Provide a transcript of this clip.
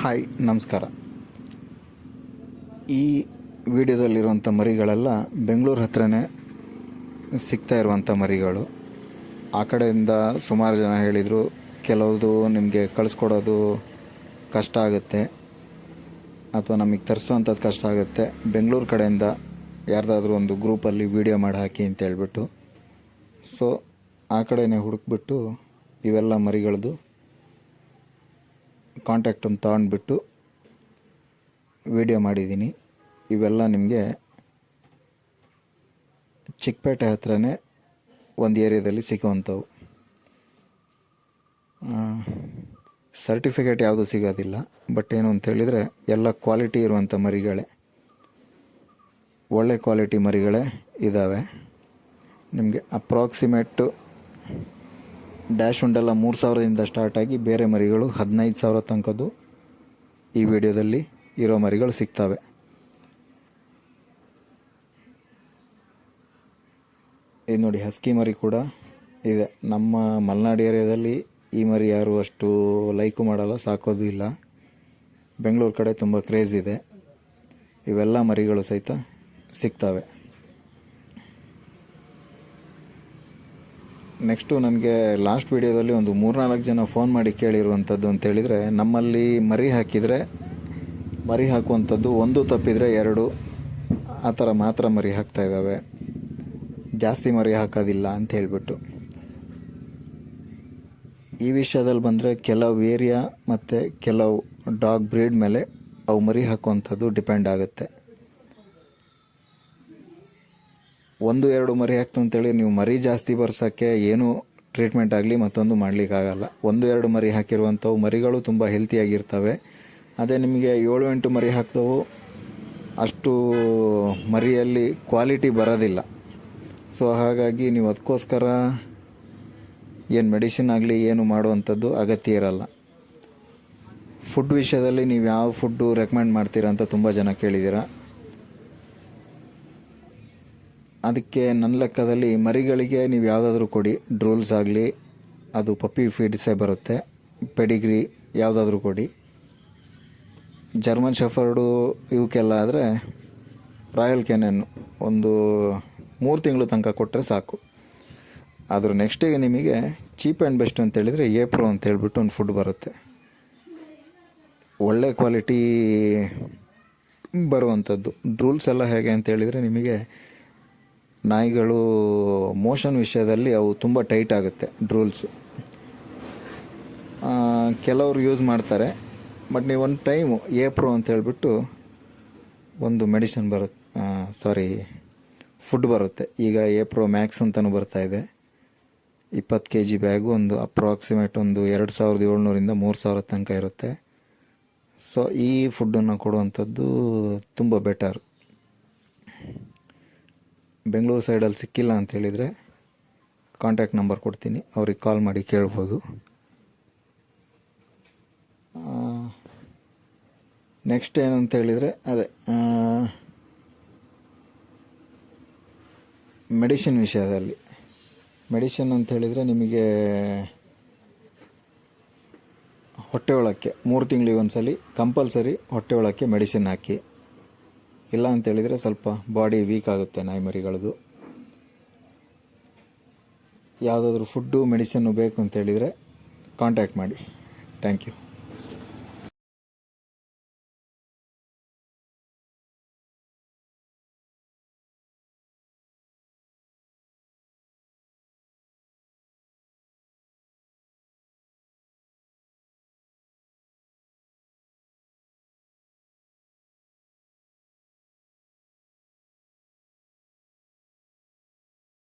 Hi ನಮಸ್ಕಾರ. ಈ ವಿಡಿಯೋದಲ್ಲಿರುವಂಥ ಮರಿಗಳೆಲ್ಲ ಬೆಂಗಳೂರು ಹತ್ರನೇ ಸಿಗ್ತಾ ಇರುವಂಥ ಮರಿಗಳು. ಆ ಕಡೆಯಿಂದ ಸುಮಾರು ಜನ ಹೇಳಿದರು, ಕೆಲವುದು ನಿಮಗೆ ಕಳಿಸ್ಕೊಡೋದು ಕಷ್ಟ ಆಗುತ್ತೆ ಅಥವಾ ನಮಗೆ ತರಿಸುವಂಥದ್ದು ಕಷ್ಟ ಆಗುತ್ತೆ, ಬೆಂಗಳೂರು ಕಡೆಯಿಂದ ಯಾರ್ದಾದ್ರೂ ಒಂದು ಗ್ರೂಪಲ್ಲಿ ವೀಡಿಯೋ ಮಾಡಿ ಹಾಕಿ ಅಂತ ಹೇಳ್ಬಿಟ್ಟು. ಸೊ ಆ ಕಡೆನೇ ಹುಡುಕ್ಬಿಟ್ಟು ಇವೆಲ್ಲ ಮರಿಗಳದ್ದು ಕಾಂಟ್ಯಾಕ್ಟನ್ನು ತಗೊಂಡ್ಬಿಟ್ಟು ವಿಡಿಯೋ ಮಾಡಿದ್ದೀನಿ. ಇವೆಲ್ಲ ನಿಮಗೆ ಚಿಕ್ಕಪೇಟೆ ಹತ್ರನೇ ಒಂದು ಏರಿಯಾದಲ್ಲಿ ಸಿಗೋವಂಥವು. ಸರ್ಟಿಫಿಕೇಟ್ ಯಾವುದೂ ಸಿಗೋದಿಲ್ಲ, ಬಟ್ ಏನು ಅಂತೇಳಿದರೆ ಎಲ್ಲ ಕ್ವಾಲಿಟಿ ಇರುವಂಥ ಮರಿಗಳೇ, ಒಳ್ಳೆ ಕ್ವಾಲಿಟಿ ಮರಿಗಳೇ ಇದ್ದಾವೆ. ನಿಮಗೆ ಅಪ್ರಾಕ್ಸಿಮೇಟು ಡ್ಯಾಶ್ ಉಂಡೆಲ್ಲ 3,000ದಿಂದ ಸ್ಟಾರ್ಟಾಗಿ ಬೇರೆ ಮರಿಗಳು 15,000 ತನಕದ್ದು ಈ ವಿಡಿಯೋದಲ್ಲಿ ಇರೋ ಮರಿಗಳು ಸಿಗ್ತವೆ. ಇದು ನೋಡಿ, ಹಸ್ಕಿ ಮರಿ ಕೂಡ ಇದೆ. ನಮ್ಮ ಮಲೆನಾಡು ಏರಿಯಾದಲ್ಲಿ ಈ ಮರಿ ಯಾರು ಅಷ್ಟು ಲೈಕು ಮಾಡಲ್ಲ, ಸಾಕೋದು ಇಲ್ಲ. ಬೆಂಗಳೂರು ಕಡೆ ತುಂಬ ಕ್ರೇಜ್ ಇದೆ. ಇವೆಲ್ಲ ಮರಿಗಳು ಸಹಿತ ಸಿಗ್ತವೆ. ನೆಕ್ಸ್ಟು ನನಗೆ ಲಾಸ್ಟ್ ವೀಡಿಯೋದಲ್ಲಿ ಒಂದು 3-4 ಜನ ಫೋನ್ ಮಾಡಿ ಕೇಳಿರುವಂಥದ್ದು ಅಂತೇಳಿದರೆ, ನಮ್ಮಲ್ಲಿ ಮರಿ ಹಾಕಿದರೆ ಮರಿ ಹಾಕುವಂಥದ್ದು ಒಂದು ತಪ್ಪಿದರೆ 2 ಆ ಥರ ಮಾತ್ರ ಮರಿ ಹಾಕ್ತಾಯಿದ್ದಾವೆ, ಜಾಸ್ತಿ ಮರಿ ಹಾಕೋದಿಲ್ಲ ಅಂತ ಹೇಳಿಬಿಟ್ಟು. ಈ ವಿಷಯದಲ್ಲಿ ಬಂದರೆ ಕೆಲವು ಏರಿಯಾ ಮತ್ತು ಕೆಲವು ಡಾಗ್ ಬ್ರೀಡ್ ಮೇಲೆ ಅವು ಮರಿ ಹಾಕುವಂಥದ್ದು ಡಿಪೆಂಡ್ ಆಗುತ್ತೆ. 1-2 ಮರಿ ಹಾಕ್ತು ಅಂತೇಳಿ ನೀವು ಮರಿ ಜಾಸ್ತಿ ಬರ್ಸೋಕ್ಕೆ ಏನೂ ಟ್ರೀಟ್ಮೆಂಟ್ ಆಗಲಿ ಮತ್ತೊಂದು ಮಾಡಲಿಕ್ಕಾಗಲ್ಲ. 1-2 ಮರಿ ಹಾಕಿರುವಂಥವು ಮರಿಗಳು ತುಂಬ ಹೆಲ್ತಿಯಾಗಿರ್ತವೆ. ಅದೇ ನಿಮಗೆ 7-8 ಮರಿ ಹಾಕ್ತವು, ಅಷ್ಟು ಮರಿಯಲ್ಲಿ ಕ್ವಾಲಿಟಿ ಬರೋದಿಲ್ಲ. ಸೊ ಹಾಗಾಗಿ ನೀವು ಅದಕ್ಕೋಸ್ಕರ ಏನು ಮೆಡಿಸಿನ್ ಆಗಲಿ ಏನು ಮಾಡುವಂಥದ್ದು ಅಗತ್ಯ ಇರಲ್ಲ. ಫುಡ್ ವಿಷಯದಲ್ಲಿ ನೀವು ಯಾವ ಫುಡ್ಡು ರೆಕಮೆಂಡ್ ಮಾಡ್ತೀರಾ ಅಂತ ತುಂಬ ಜನ ಕೇಳಿದ್ದೀರಾ. ಅದಕ್ಕೆ ನನ್ನ ಲೆಕ್ಕದಲ್ಲಿ ಮರಿಗಳಿಗೆ ನೀವು ಯಾವುದಾದ್ರೂ ಕೊಡಿ, ಡ್ರೂಲ್ಸ್ ಆಗಲಿ, ಅದು ಪಪ್ಪಿ ಫೀಡ್ಸೇ ಬರುತ್ತೆ, ಪೆಡಿಗ್ರಿ ಯಾವುದಾದ್ರೂ ಕೊಡಿ. ಜರ್ಮನ್ ಶೆಫರ್ಡು ಇವಕ್ಕೆಲ್ಲ ಆದರೆ ರಾಯಲ್ ಕೆನೆನ್ನು ಒಂದು 3 ತಿಂಗಳು ತನಕ ಕೊಟ್ಟರೆ ಸಾಕು. ಅದ್ರ ನೆಕ್ಸ್ಟಿಗೆ ನಿಮಗೆ ಚೀಪ್ ಆ್ಯಂಡ್ ಬೆಸ್ಟ್ ಅಂತೇಳಿದರೆ ಎಪ್ರೋ ಅಂತ ಹೇಳ್ಬಿಟ್ಟು ಒಂದು ಫುಡ್ ಬರುತ್ತೆ, ಒಳ್ಳೆ ಕ್ವಾಲಿಟಿ ಬರುವಂಥದ್ದು. ಡ್ರೂಲ್ಸ್ ಎಲ್ಲ ಹೇಗೆ ಅಂತೇಳಿದರೆ, ನಿಮಗೆ ನಾಯಿಗಳು ಮೋಷನ್ ವಿಷಯದಲ್ಲಿ ಅವು ತುಂಬ ಟೈಟ್ ಆಗುತ್ತೆ ಡ್ರೂಲ್ಸು. ಕೆಲವರು ಯೂಸ್ ಮಾಡ್ತಾರೆ, ಬಟ್ ನೀವು ಒಂದು ಟೈಮು ಎಪ್ರೋ ಅಂತ ಹೇಳ್ಬಿಟ್ಟು ಒಂದು ಮೆಡಿಸಿನ್ ಫುಡ್ ಬರುತ್ತೆ. ಈಗ ಎಪ್ರೋ ಮ್ಯಾಕ್ಸ್ ಅಂತಲೂ ಬರ್ತಾಯಿದೆ. 20 kg ಬ್ಯಾಗು ಒಂದು ಅಪ್ರಾಕ್ಸಿಮೇಟ್ ಒಂದು 2,700ರಿಂದ 3,000 ತನಕ ಇರುತ್ತೆ. ಸೊ ಈ ಫುಡ್ಡನ್ನು ಕೊಡುವಂಥದ್ದು ತುಂಬ ಬೆಟರ್. ಬೆಂಗಳೂರು ಸೈಡಲ್ಲಿ ಸಿಕ್ಕಿಲ್ಲ ಅಂತೇಳಿದರೆ ಕಾಂಟ್ಯಾಕ್ಟ್ ನಂಬರ್ ಕೊಡ್ತೀನಿ, ಅವ್ರಿಗೆ ಕಾಲ್ ಮಾಡಿ ಕೇಳ್ಬೋದು. ನೆಕ್ಸ್ಟ್ ಏನು ಅಂತೇಳಿದರೆ ಅದೇ ಮೆಡಿಸಿನ್ ವಿಷಯದಲ್ಲಿ. ಮೆಡಿಸಿನ್ ಅಂಥೇಳಿದರೆ ನಿಮಗೆ ಹೊಟ್ಟೆ ಒಳಕ್ಕೆ 3 ತಿಂಗಳಿಗೆ ಒಂದ್ಸಲಿ ಕಂಪಲ್ಸರಿ ಹೊಟ್ಟೆ ಒಳಕ್ಕೆ ಮೆಡಿಸಿನ್ ಹಾಕಿ. ಇಲ್ಲ ಅಂತೇಳಿದರೆ ಸ್ವಲ್ಪ ಬಾಡಿ ವೀಕ್ ಆಗುತ್ತೆ ನಾಯಿ ಮರಿಗಳದ್ದು. ಯಾವುದಾದ್ರೂ ಫುಡ್ಡು ಮೆಡಿಸಿನ್ನು ಬೇಕು ಅಂತೇಳಿದರೆ ಕಾಂಟ್ಯಾಕ್ಟ್ ಮಾಡಿ. Thank you.